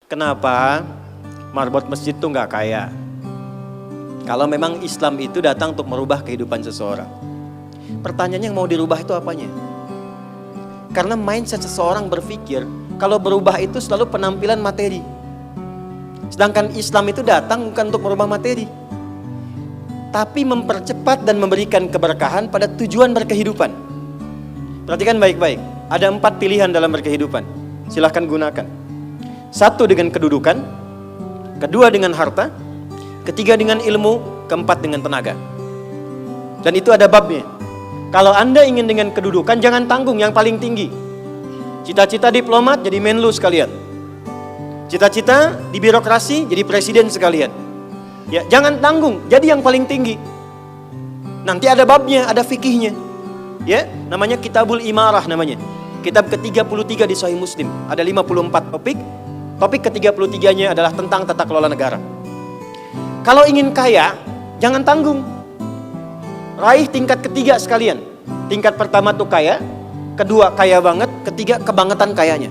Kenapa marbot masjid tuh nggak kaya? Kalau memang Islam itu datang untuk merubah kehidupan seseorang. Pertanyaannya yang mau dirubah itu apanya? Karena mindset seseorang berpikir kalau berubah itu selalu penampilan materi. Sedangkan Islam itu datang bukan untuk merubah materi, tapi mempercepat dan memberikan keberkahan pada tujuan berkehidupan. Perhatikan baik-baik. Ada 4 pilihan dalam berkehidupan. Silahkan gunakan. 1 dengan kedudukan, 2 dengan harta, 3 dengan ilmu, 4 dengan tenaga. Dan itu ada babnya. Kalau Anda ingin dengan kedudukan, jangan tanggung yang paling tinggi. Cita-cita diplomat jadi menlu sekalian. Cita-cita di birokrasi jadi presiden sekalian. Ya, jangan tanggung, jadi yang paling tinggi. Nanti ada babnya, ada fikihnya. Ya, namanya Kitabul Imarah namanya. Kitab ke-33 di Sahih Muslim. Ada 54 topik. Topik ke-33-nya adalah tentang tata kelola negara. Kalau ingin kaya, jangan tanggung. Raih tingkat ketiga sekalian. Tingkat pertama tuh kaya, kedua kaya banget, ketiga kebangetan kayanya.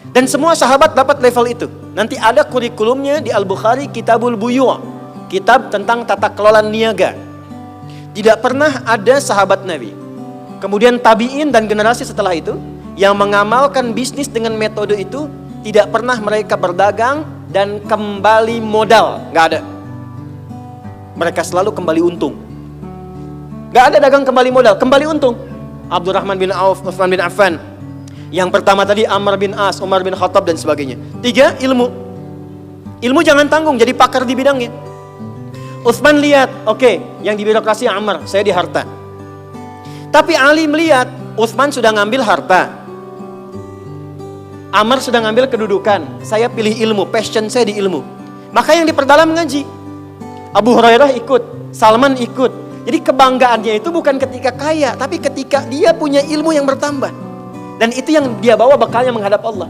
Dan semua sahabat dapat level itu. Nanti ada kurikulumnya di Al-Bukhari, Kitabul Buyu', kitab tentang tata kelola niaga. Tidak pernah ada sahabat Nabi, kemudian tabi'in dan generasi setelah itu yang mengamalkan bisnis dengan metode itu. Tidak pernah mereka berdagang dan kembali modal, nggak ada. Mereka selalu kembali untung. Nggak ada dagang kembali modal, kembali untung. Abdurrahman bin Auf, Utsman bin Affan. Yang pertama tadi Amr bin As, Umar bin Khattab dan sebagainya. 3, ilmu. Ilmu jangan tanggung, jadi pakar di bidangnya. Utsman lihat, oke, yang di birokrasi Amr, saya di harta. Tapi Ali melihat, Utsman sudah ngambil harta, Amr sudah ngambil kedudukan, saya pilih ilmu, passion saya di ilmu. Maka yang diperdalam ngaji. Abu Hurairah ikut, Salman ikut. Jadi kebanggaannya itu bukan ketika kaya, tapi ketika dia punya ilmu yang bertambah. Dan itu yang dia bawa bekalnya menghadap Allah.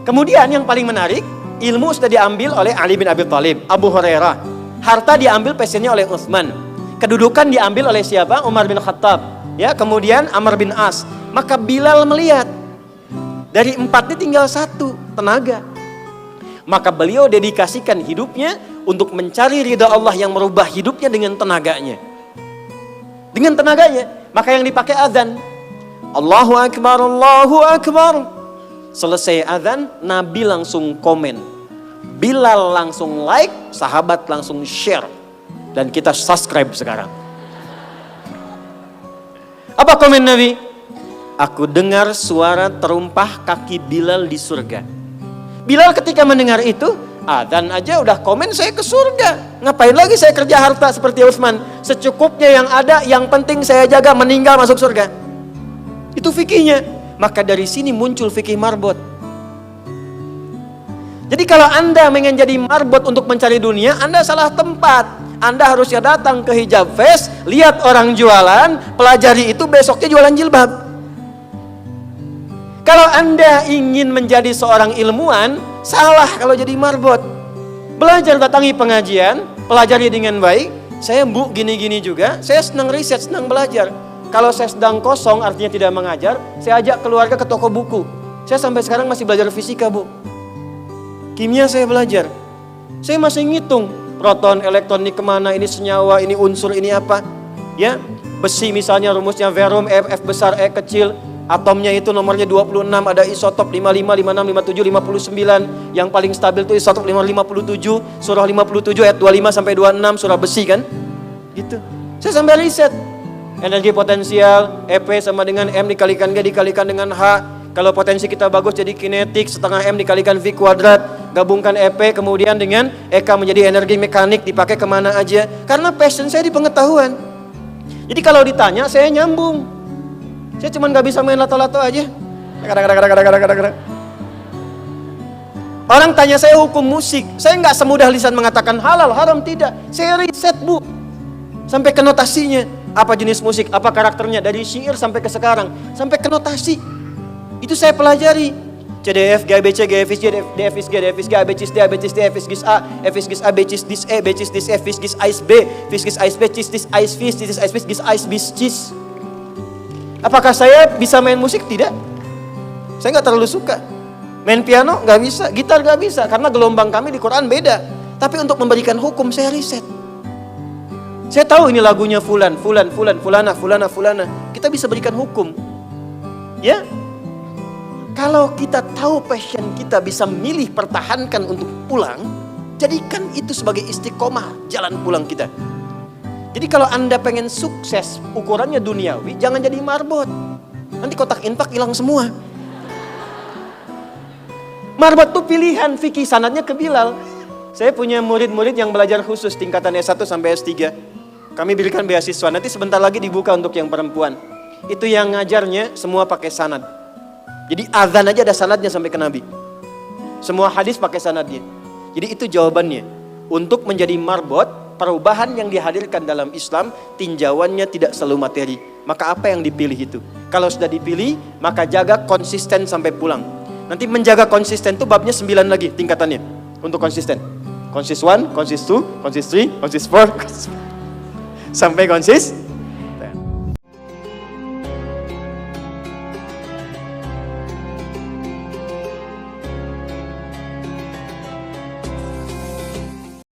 Kemudian yang paling menarik, ilmu sudah diambil oleh Ali bin Abi Thalib, Abu Hurairah. Harta diambil passionnya oleh Utsman. Kedudukan diambil oleh siapa? Umar bin Khattab. Ya, kemudian Amr bin As. Maka Bilal melihat, dari 4 ini tinggal 1, tenaga. Maka beliau dedikasikan hidupnya untuk mencari ridha Allah yang merubah hidupnya dengan tenaganya. Dengan tenaganya, maka yang dipakai azan. Allahu Akbar, Allahu Akbar. Selesai azan, Nabi langsung komen. Bilal langsung like, sahabat langsung share. Dan kita subscribe sekarang. Apa komen Nabi? Aku dengar suara terumpah kaki Bilal di surga. Bilal ketika mendengar itu, adzan aja udah komen saya ke surga. Ngapain lagi saya kerja harta seperti Utsman? Secukupnya yang ada, yang penting saya jaga, meninggal masuk surga. Itu fikihnya. Maka dari sini muncul fikih marbot. Jadi kalau Anda ingin jadi marbot untuk mencari dunia, Anda salah tempat. Anda harusnya datang ke Hijab Fest, lihat orang jualan, pelajari itu, besoknya jualan jilbab. Kalau Anda ingin menjadi seorang ilmuwan, salah kalau jadi marbot. Belajar, datangi pengajian, pelajari dengan baik. Saya gini-gini juga, saya senang riset, senang belajar. Kalau saya sedang kosong, artinya tidak mengajar, saya ajak keluarga ke toko buku. Saya sampai sekarang masih belajar fisika, Bu. Kimia saya belajar. Saya masih ngitung proton, elektron, ini kemana, ini senyawa, ini unsur, ini apa. Ya, besi misalnya rumusnya verum, F besar, E kecil. Atomnya itu nomornya 26, ada isotop 55, 56, 57, 59. Yang paling stabil itu isotop 57, surah 57 ayat 25 sampai 26, surah besi kan? Gitu. Saya sampai riset. Energi potensial, EP sama dengan M dikalikan G dikalikan dengan H. Kalau potensi kita bagus jadi kinetik, setengah M dikalikan V kuadrat. Gabungkan EP kemudian dengan EK menjadi energi mekanik, dipakai kemana aja. Karena passion saya di pengetahuan. Jadi kalau ditanya saya nyambung. Saya cuma gak bisa main lato-lato aja. Orang tanya saya hukum musik, saya gak semudah lisan mengatakan halal, haram, tidak. Saya riset, Bu. Sampai ke notasinya. Apa jenis musik, apa karakternya. Dari syair sampai ke sekarang. Sampai ke notasi. Itu saya pelajari. C, D, F, G, B, C, G, F, G, D, F, G, D, F, G, A, B, C, D, A, B, C, D, F, G, A, F, G, A, B, C, D, E, B, C, D, F, G, A, B, F, G, A, B, C, D, A, B, C, D, A, B, C, D, Apakah saya bisa main musik? Tidak. Saya nggak terlalu suka. Main piano nggak bisa, gitar nggak bisa, karena gelombang kami di Quran beda. Tapi untuk memberikan hukum saya riset. Saya tahu ini lagunya fulan, fulana. Kita bisa berikan hukum. Ya. Kalau kita tahu passion kita bisa milih pertahankan untuk pulang, jadikan itu sebagai istiqomah jalan pulang kita. Jadi kalau Anda pengen sukses, ukurannya duniawi, jangan jadi marbot. Nanti kotak infak hilang semua. Marbot tuh pilihan, fikih sanadnya ke Bilal. Saya punya murid-murid yang belajar khusus tingkatan S1 sampai S3. Kami berikan beasiswa, nanti sebentar lagi dibuka untuk yang perempuan. Itu yang ngajarnya semua pakai sanad. Jadi azan aja ada sanadnya sampai ke Nabi. Semua hadis pakai sanadnya. Jadi itu jawabannya. Untuk menjadi marbot, perubahan yang dihadirkan dalam Islam, tinjauannya tidak selalu materi. Maka apa yang dipilih itu? Kalau sudah dipilih, maka jaga konsisten sampai pulang. Nanti menjaga konsisten itu babnya 9 lagi tingkatannya untuk konsisten. Konsis 1, konsis 2, konsis 3, konsis 4 sampai konsis